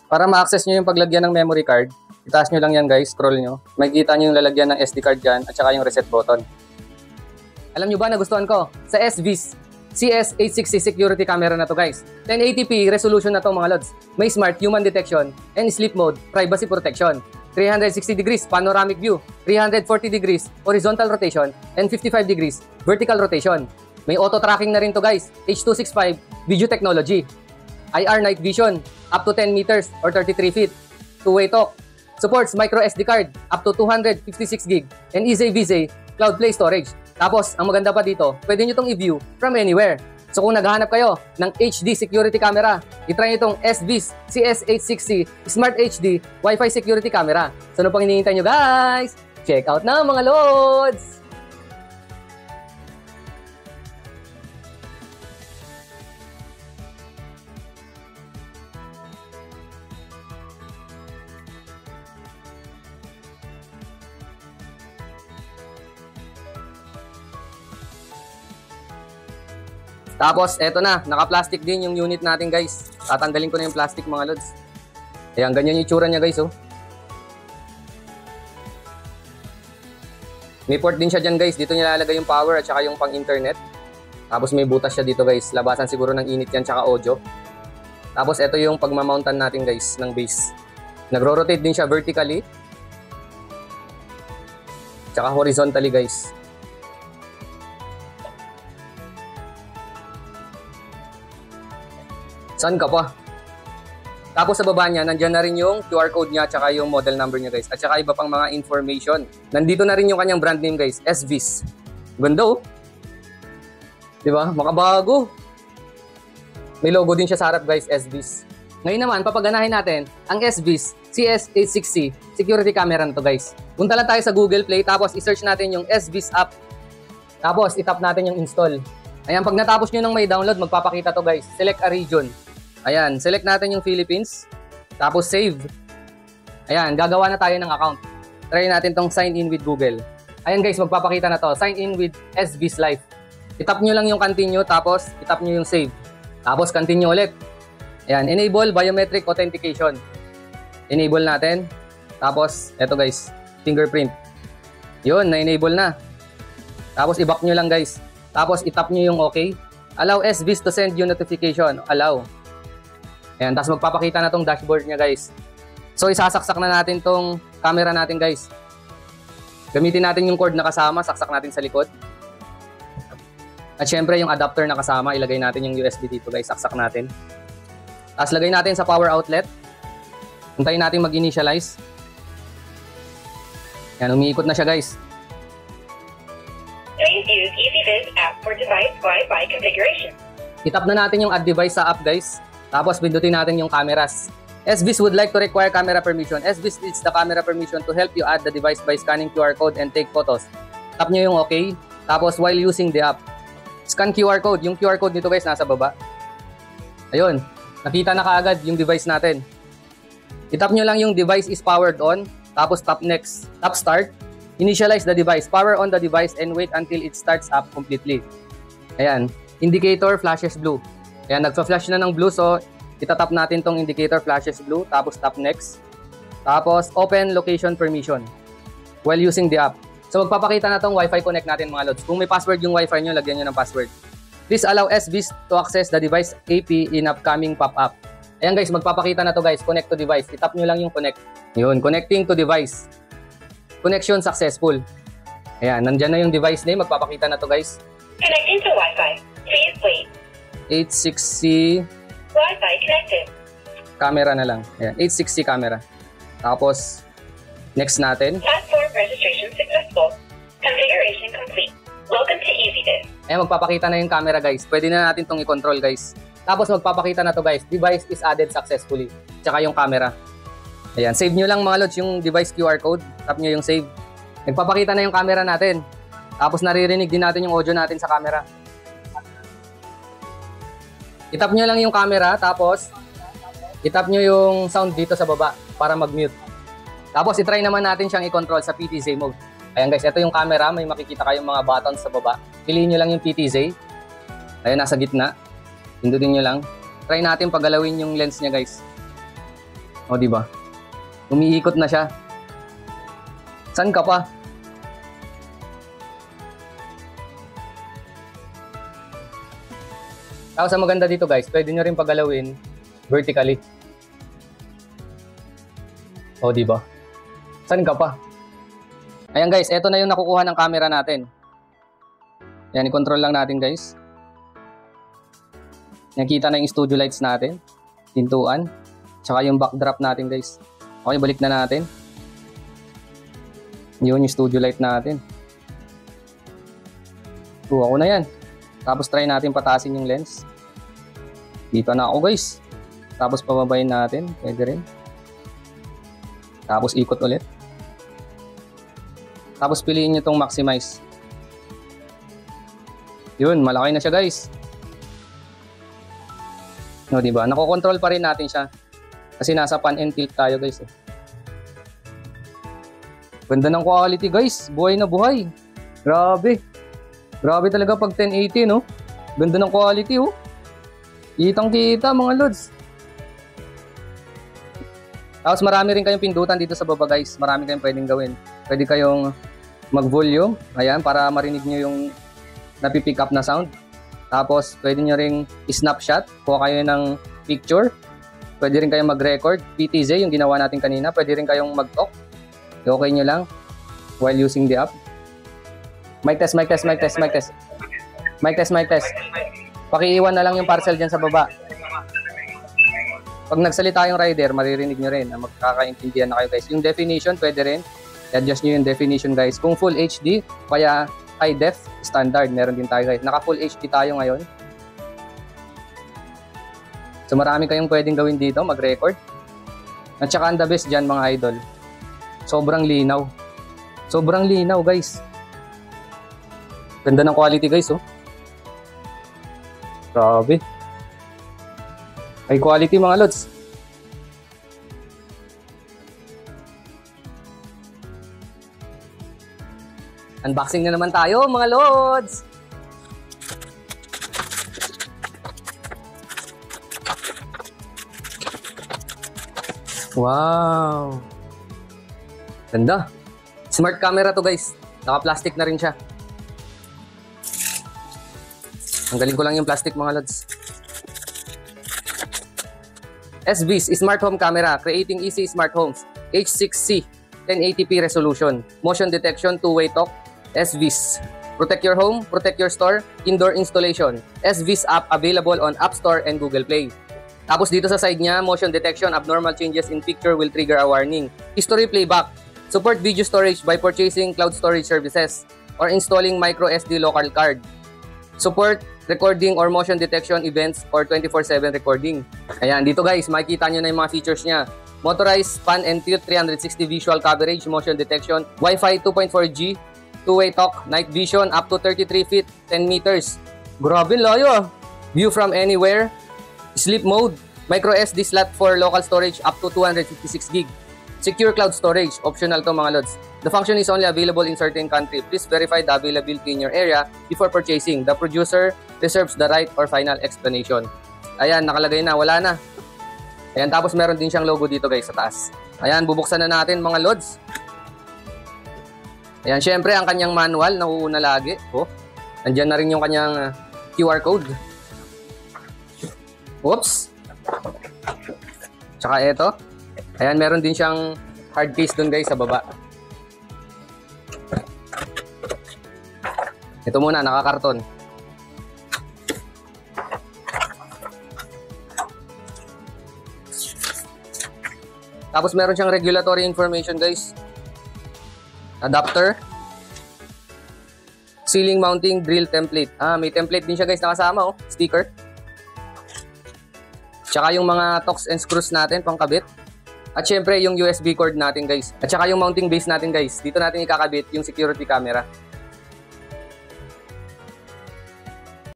Para ma-access nyo yung paglagyan ng memory card, itaas nyo lang yan guys, scroll nyo. Makikita nyo yung lalagyan ng SD card dyan at saka yung reset button. Alam nyo ba nagustuhan ko? Sa SVIS CS860 security camera na to guys. 1080p resolution na to mga lods. May smart human detection and sleep mode, privacy protection. 360 degrees panoramic view, 340 degrees horizontal rotation, and 55 degrees vertical rotation. May auto tracking na rin to guys. H.265 video technology. IR night vision up to 10 meters or 33 feet. Two-way talk. Supports micro SD card up to 256 gig and easy cloud play storage. Tapos, ang maganda pa dito, pwede nyo itong i-view from anywhere. So kung naghahanap kayo ng HD security camera, itry nyo itong SVIS CS860 Smart HD Wi-Fi security camera. So ano pang hinihintay nyo guys? Check out na mga lods! Tapos, eto na. Naka-plastic din yung unit natin, guys. Tatanggalin ko na yung plastic, mga lods. Ayan, ganyan yung itsura niya, guys, oh. May port din siya dyan, guys. Dito nilalagay yung power at saka yung pang-internet. Tapos, may butas siya dito, guys. Labasan siguro ng init yan, tsaka audio. Tapos, eto yung pagmamountan natin, guys, ng base. Nagro-rotate din siya vertically. Tsaka horizontally, guys. Saan ka pa? Tapos sa baba niya, nandyan na rin yung QR code niya at saka yung model number niya guys. At saka iba pang mga information. Nandito na rin yung kanyang brand name guys, SVIS. Ganda oh. Diba? Makabago. May logo din siya sa harap guys, SVIS. Ngayon naman, papaganahin natin ang SVIS CS860 security camera na to guys. Punta lang tayo sa Google Play tapos i-search natin yung SVIS app. Tapos itap natin yung install. Ayan, pag natapos nyo nang may download, magpapakita to guys. Select a region. Ayan, select natin yung Philippines. Tapos save. Ayan, gagawa na tayo ng account. Try natin tong sign in with Google. Ayan guys, magpapakita na to. Sign in with SVIS Life. Itap nyo lang yung continue, tapos itap nyo yung save. Tapos continue ulit. Ayan, enable biometric authentication. Enable natin. Tapos, eto guys, fingerprint. Yun, na-enable na. Tapos i-back nyo lang guys. Tapos itap nyo yung okay. Allow SVIS to send you notification. Allow. Ayan, tapos magpapakita na tong dashboard niya guys. So isasaksak na natin tong camera natin guys. Gamitin natin yung cord na kasama, saksak natin sa likod. At syempre yung adapter na kasama, ilagay natin yung USB dito guys, saksak natin. Tapos lagay natin sa power outlet. Hintayin natin mag-initialize. Ayan, umiikot na siya guys. Please use EasyViz app for device Wi-Fi configuration. Itap na natin yung add device sa app guys. Tapos pindutin natin yung cameras. SVIS would like to require camera permission. SVIS needs the camera permission to help you add the device by scanning QR code and take photos. Tap nyo yung okay. Tapos while using the app, scan QR code. Yung QR code nito guys nasa baba. Ayun. Nakita na kaagad yung device natin. Itap nyo lang yung device is powered on. Tapos tap next. Tap start. Initialize the device. Power on the device and wait until it starts up completely. Ayan. Indicator flashes blue. Ayan, nagpa-flash na ng blue. So, itatap natin tong indicator flashes blue. Tapos tap next. Tapos open location permission while using the app. So, magpapakita na tong Wi-Fi connect natin mga lods. Kung may password yung Wi-Fi nyo, lagyan nyo ng password. Please allow SVIS to access the device AP in upcoming pop-up. Ayan guys, magpapakita na to guys. Connect to device. Itap nyo lang yung connect. Yun, connecting to device. Connection successful. Ayan, nandyan na yung device name. Magpapakita na to guys. Connecting to Wi-Fi. Please wait. 860 Wi-Fi connected. camera na lang. Ayan, 860 camera. Tapos, next natin. Platform registration successful. Configuration complete. Welcome to EasyViz. Ayan, magpapakita na yung camera guys. Pwede na natin itong i-control guys. Tapos magpapakita na to guys. Device is added successfully. Tsaka yung camera. Ayan, save nyo lang mga lods yung device QR code. Tap nyo yung save. Nagpapakita na yung camera natin. Tapos naririnig din natin yung audio natin sa camera. Itap nyo lang yung camera, tapos itap nyo yung sound dito sa baba para mag-mute. Tapos itry naman natin siyang i-control sa PTZ mode. Ayan guys, ito yung camera, may makikita kayong mga buttons sa baba. Piliin nyo lang yung PTZ. Ayan, nasa gitna. Pindutin nyo lang. Try natin paggalawin yung lens niya guys. O, di ba? Umiikot na siya. San ka pa? Tapos ang maganda dito guys, pwede nyo rin pagalawin vertically. O, di ba? San ka pa? Ayan guys, eto na yung nakukuha ng camera natin. Ayan, i-control lang natin guys. Nakita na yung studio lights natin. Pintuan. Tsaka yung backdrop natin guys. Okay, balik na natin. Yun yung studio light natin. Kuha ko na yan. Tapos try natin pataasin yung lens. Dito na ako guys. Tapos pababayin natin. Pwede rin. Tapos ikot ulit. Tapos piliin nyo itong maximize. Yun, malaki na siya guys. No, diba? Nakokontrol pa rin natin siya. Kasi nasa pan and tilt tayo guys. Ganda ng quality guys. Buhay na buhay. Grabe. Grabe talaga pag 1080 no. Ganda ng quality oh. Kitang kita mga lods. Tapos marami rin kayong pindutan dito sa baba guys. Marami kayong pwedeng gawin. Pwede kayong mag-volume. Ayan, para marinig nyo yung napipick up na sound. Tapos pwede nyo ring snapshot. Kuha kayo ng picture. Pwede rin kayong mag-record. PTZ yung ginawa natin kanina. Pwede rin kayong mag-talk. Okay nyo lang while using the app. Mic test, mic test, mic test, mic test. Mic test, mic test. Pakiiwan na lang yung parcel dyan sa baba. Pag nagsalita yung rider, maririnig nyo rin. Magkakaintindihan na kayo guys. Yung definition, pwede rin. I-adjust nyo yung definition guys. Kung full HD, kaya high def, standard. Meron din tayo guys. Naka full HD tayo ngayon. So marami kayong pwedeng gawin dito, mag-record. At saka ang the best dyan mga idol. Sobrang linaw. Sobrang linaw guys. Ganda ng quality guys oh. Grabe. High quality mga lods. Unboxing na naman tayo mga lods. Wow. Ganda. Smart camera to guys. Naka-plastic na rin siya. Tanggalin ko lang yung plastic mga lods. SVIS, Smart Home Camera, creating easy smart homes. H6C, 1080p resolution. Motion detection, two-way talk. SVIS. Protect your home, protect your store, indoor installation. SVIS app available on App Store and Google Play. Tapos dito sa side niya, motion detection, abnormal changes in picture will trigger a warning. History playback. Support video storage by purchasing cloud storage services or installing micro SD local card. Support recording or motion detection events or 24/7 recording. Ayan, dito guys, makikita nyo na yung mga features niya. Motorized pan and tilt 360 visual coverage, motion detection, Wi-Fi 2.4G, two-way talk, night vision up to 33 feet, 10 meters. Grabe layo ah. View from anywhere, sleep mode, micro SD slot for local storage up to 256 gig. Secure cloud storage, optional to mga lods. The function is only available in certain country. Please verify the availability in your area before purchasing. The producer reserves the right or final explanation. Ayan, nakalagay na, wala na. Ayan, tapos meron din siyang logo dito guys sa taas. Ayan, bubuksan na natin mga lods. Ayan, syempre ang kanyang manual, nauuna lagi. Oh, andyan na rin yung kanyang QR code. Oops. Tsaka ito. Ayan, meron din siyang hard case dun guys sa baba. Ito muna, nakakarton. Tapos meron siyang regulatory information guys. Adapter. Ceiling mounting drill template. May template din siya guys nakasama oh. Sticker. Tsaka yung mga tocks and screws natin pangkabit. At syempre yung USB cord natin guys. At saka yung mounting base natin guys. Dito natin ikakabit yung security camera.